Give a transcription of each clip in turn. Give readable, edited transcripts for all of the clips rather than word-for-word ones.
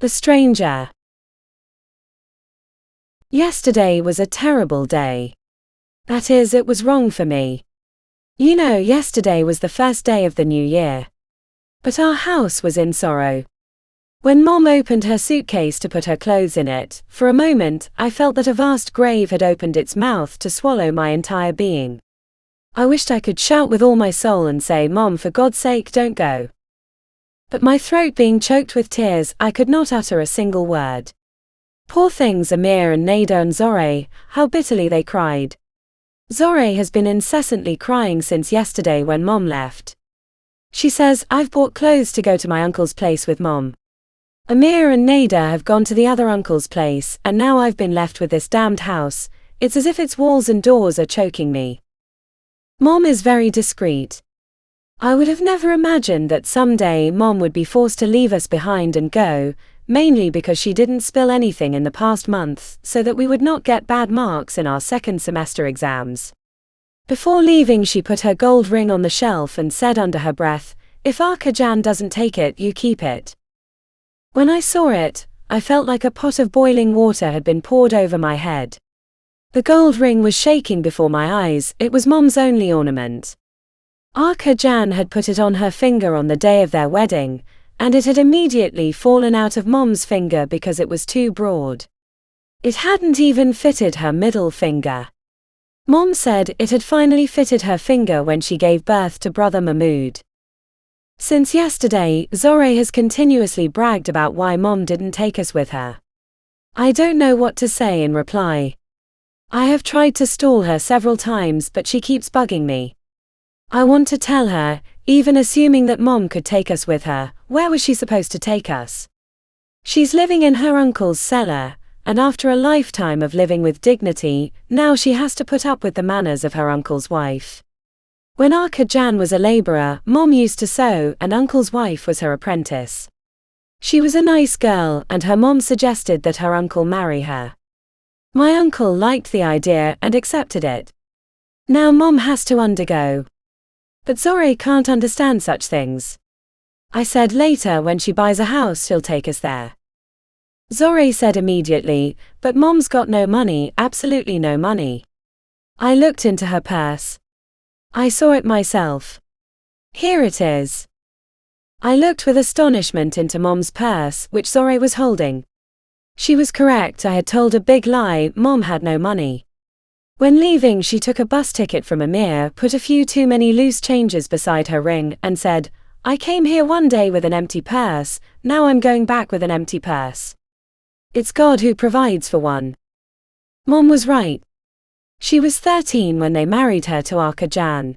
The stranger. Yesterday was a terrible day. That is, it was wrong for me. You know, yesterday was the first day of the new year. But our house was in sorrow. When Mom opened her suitcase to put her clothes in it, for a moment, I felt that a vast grave had opened its mouth to swallow my entire being. I wished I could shout with all my soul and say, "Mom, for God's sake, don't go." But my throat being choked with tears, I could not utter a single word. Poor things Amir and Nada and Zoreh, how bitterly they cried. Zoreh has been incessantly crying since yesterday when Mom left. She says, "I've bought clothes to go to my uncle's place with Mom. Amir and Nada have gone to the other uncle's place, and now I've been left with this damned house. It's as if its walls and doors are choking me." Mom is very discreet. I would have never imagined that someday Mom would be forced to leave us behind and go, mainly because she didn't spill anything in the past month, so that we would not get bad marks in our second semester exams. Before leaving, she put her gold ring on the shelf and said under her breath, "If Arkajan doesn't take it, you keep it." When I saw it, I felt like a pot of boiling water had been poured over my head. The gold ring was shaking before my eyes. It was Mom's only ornament. Arkajan had put it on her finger on the day of their wedding, and it had immediately fallen out of Mom's finger because it was too broad. It hadn't even fitted her middle finger. Mom said it had finally fitted her finger when she gave birth to brother Mahmoud. Since yesterday, Zoreh has continuously bragged about why Mom didn't take us with her. I don't know what to say in reply. I have tried to stall her several times, but she keeps bugging me. I want to tell her, even assuming that Mom could take us with her, where was she supposed to take us? She's living in her uncle's cellar, and after a lifetime of living with dignity, now she has to put up with the manners of her uncle's wife. When Arkajan was a laborer, Mom used to sew, and uncle's wife was her apprentice. She was a nice girl, and her mom suggested that her uncle marry her. My uncle liked the idea and accepted it. Now Mom has to undergo. But Zoreh can't understand such things. I said later when she buys a house she'll take us there. Zoreh said immediately, "But Mom's got no money, absolutely no money." I looked into her purse. I saw it myself. Here it is. I looked with astonishment into Mom's purse, which Zoreh was holding. She was correct, I had told a big lie. Mom had no money. When leaving, she took a bus ticket from Amir, put a few too many loose changes beside her ring, and said, "I came here one day with an empty purse, now I'm going back with an empty purse. It's God who provides for one." Mom was right. She was 13 when they married her to Arkajan.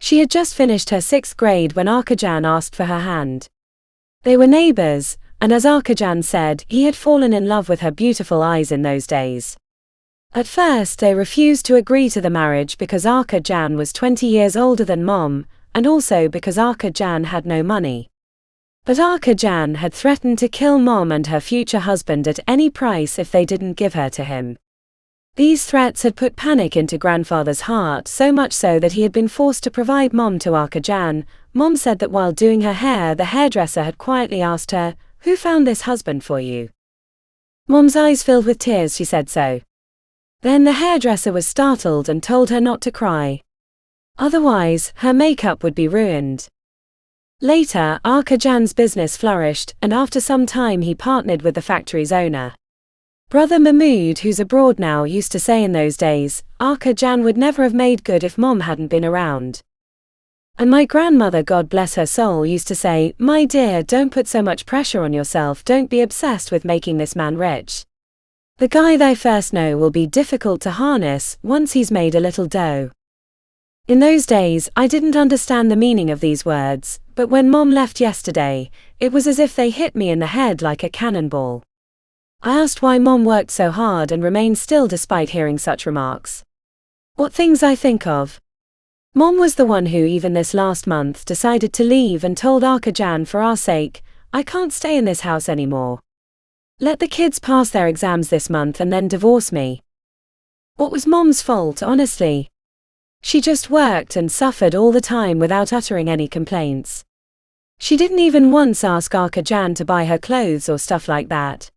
She had just finished her 6th grade when Arkajan asked for her hand. They were neighbors, and as Arkajan said, he had fallen in love with her beautiful eyes in those days. At first they refused to agree to the marriage because Arkajan was 20 years older than Mom, and also because Arkajan had no money. But Arkajan had threatened to kill Mom and her future husband at any price if they didn't give her to him. These threats had put panic into grandfather's heart, so much so that he had been forced to provide Mom to Arkajan. Mom said that while doing her hair, the hairdresser had quietly asked her, "Who found this husband for you?" Mom's eyes filled with tears. She said so. Then the hairdresser was startled and told her not to cry. Otherwise, her makeup would be ruined. Later, Arkajan's business flourished, and after some time he partnered with the factory's owner. Brother Mahmoud, who's abroad now, used to say in those days, Arkajan would never have made good if Mom hadn't been around. And my grandmother, God bless her soul, used to say, "My dear, don't put so much pressure on yourself, don't be obsessed with making this man rich. The guy they first know will be difficult to harness once he's made a little dough." In those days, I didn't understand the meaning of these words, but when Mom left yesterday, it was as if they hit me in the head like a cannonball. I asked why Mom worked so hard and remained still despite hearing such remarks. What things I think of. Mom was the one who, even this last month, decided to leave and told Arkajan, "For our sake, I can't stay in this house anymore. Let the kids pass their exams this month and then divorce me." What was Mom's fault, honestly? She just worked and suffered all the time without uttering any complaints. She didn't even once ask Arkajan to buy her clothes or stuff like that.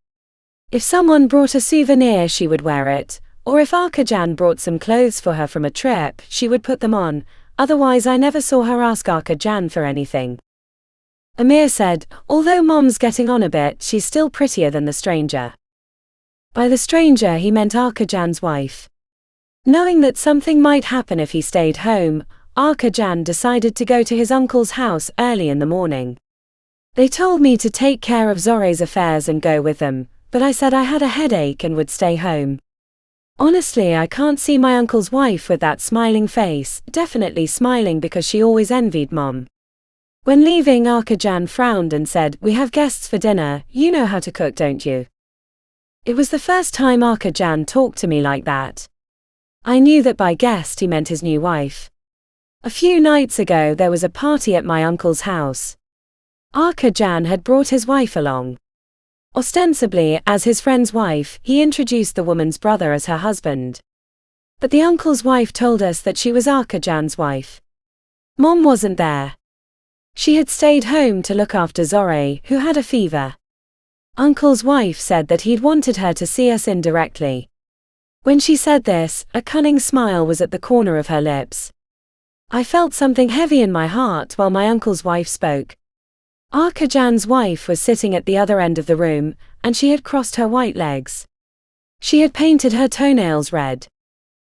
If someone brought a souvenir, she would wear it, or if Arkajan brought some clothes for her from a trip, she would put them on. Otherwise, I never saw her ask Arkajan for anything. Amir said, although Mom's getting on a bit, she's still prettier than the stranger. By the stranger, he meant Arkajan's wife. Knowing that something might happen if he stayed home, Arkajan decided to go to his uncle's house early in the morning. They told me to take care of Zore's affairs and go with them, but I said I had a headache and would stay home. Honestly, I can't see my uncle's wife with that smiling face, definitely smiling because she always envied Mom. When leaving, Arkajan frowned and said, "We have guests for dinner, you know how to cook, don't you?" It was the first time Arkajan talked to me like that. I knew that by guest he meant his new wife. A few nights ago there was a party at my uncle's house. Arkajan had brought his wife along. Ostensibly, as his friend's wife, he introduced the woman's brother as her husband. But the uncle's wife told us that she was Arkajan's wife. Mom wasn't there. She had stayed home to look after Zore, who had a fever. Uncle's wife said that he'd wanted her to see us indirectly. When she said this, a cunning smile was at the corner of her lips. I felt something heavy in my heart while my uncle's wife spoke. Arkajan's wife was sitting at the other end of the room, and she had crossed her white legs. She had painted her toenails red.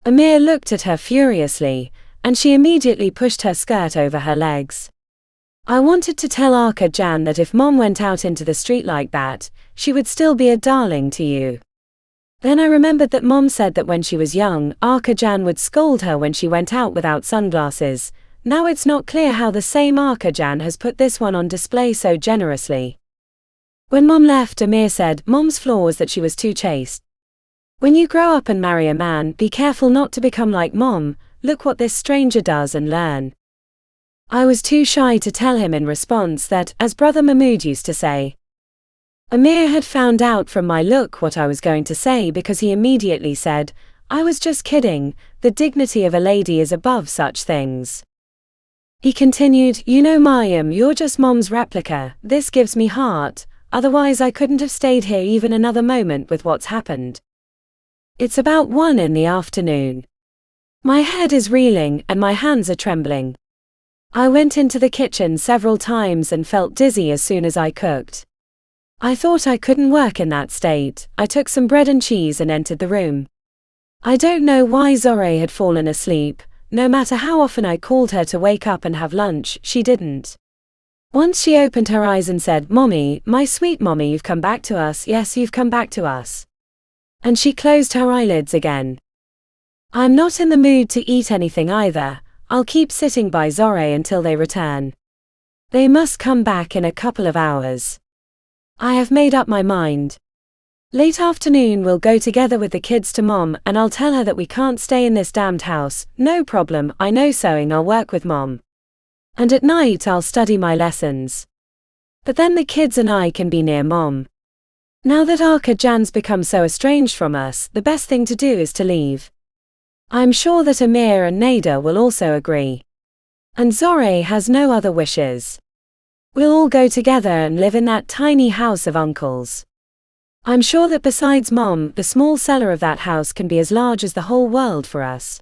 Amir looked at her furiously, and she immediately pushed her skirt over her legs. I wanted to tell Arkajan that if Mom went out into the street like that, she would still be a darling to you. Then I remembered that Mom said that when she was young, Arkajan would scold her when she went out without sunglasses. Now it's not clear how the same Arkajan has put this one on display so generously. When Mom left, Amir said, Mom's flaw was that she was too chaste. When you grow up and marry a man, be careful not to become like Mom. Look what this stranger does and learn. I was too shy to tell him in response that, as Brother Mahmoud used to say. Amir had found out from my look what I was going to say because he immediately said, I was just kidding, the dignity of a lady is above such things. He continued, you know Mayim, you're just Mom's replica, this gives me heart, otherwise I couldn't have stayed here even another moment with what's happened. It's about 1 in the afternoon. My head is reeling and my hands are trembling. I went into the kitchen several times and felt dizzy as soon as I cooked. I thought I couldn't work in that state. I took some bread and cheese and entered the room. I don't know why Zore had fallen asleep. No matter how often I called her to wake up and have lunch, she didn't. Once she opened her eyes and said, Mommy, my sweet mommy, you've come back to us. Yes, you've come back to us. And she closed her eyelids again. I'm not in the mood to eat anything either. I'll keep sitting by Zore until they return. They must come back in a couple of hours. I have made up my mind. Late afternoon we'll go together with the kids to Mom and I'll tell her that we can't stay in this damned house. No problem, I know sewing, I'll work with Mom. And at night I'll study my lessons. But then the kids and I can be near Mom. Now that Arkajan's become so estranged from us, the best thing to do is to leave. I'm sure that Amir and Nada will also agree. And Zore has no other wishes. We'll all go together and live in that tiny house of Uncle's. I'm sure that besides Mom, the small cellar of that house can be as large as the whole world for us.